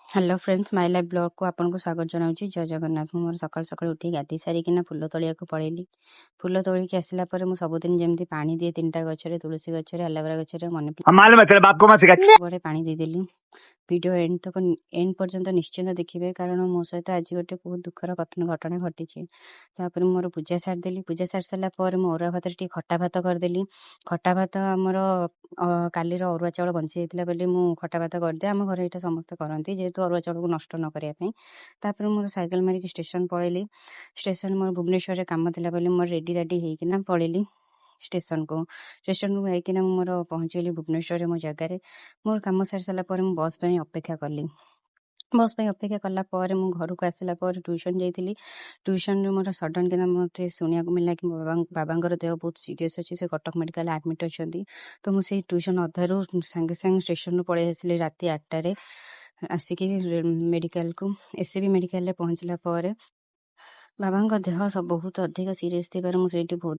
Hello friends my life blog को आपको स्वागत जनाऊँगी। जय जगन्नाथ। मोर सकाल सकाल उठी गाधी सारिकिना फुल तोलिया पड़ेली। फुल तोलिकी आसला पर मु सबुदिन जमी पानी दिए 3टा गछरे, तुलसी गछरे, एलोवेरा गछरे, मनी प्लांट पानी देदेली। वीडियो एंड तक एंड पर्यंत निश्चिंत देखिए कारण मो सहित आज गोटे बहुत दुखर घटना घटी। तापर मोर पूजा सारिदेली। पूजा सारी सारापर मो अरुआ भात खटा भात करदेली। खटा भात आमर कालीर अरुआ चाउल बंची जाइतिला बोली मु खटा भात करदे। आम घर यहाँ समस्ते करती जेहेतु अरुआ चाउल को नष्ट न करने। तापर मोर साइकेल मारिक स्टेशन पलैली। स्टेशन मोर भुवनेश्वर काम थिला बोली मोर रेडी रेडी होइकिना पलैली स्टेशन को होइकिना मोर पहुँचली भुवनेश्वर मो जगार। मोर काम सारी सारापर मु बस पे अपेक्षा कली। बस पे अपेक्षा कलापर मु घर को आसला ट्यूशन जाइली। ट्यूशन मोर सडन किना मत शुणा मिला कि बाबा देह बहुत सीरीयस अच्छी से कटक मेडिकल आडमिट अच्छा। तो मुझे ट्यूशन अधारू सांगे सांगे स्टेशन पलि आसली राति 8टारे आसिक मेडिकल को एससीबी मेडिकल पहुँचला बाबा देह सब बहुत अधिक सीरीयस थी मुझे बहुत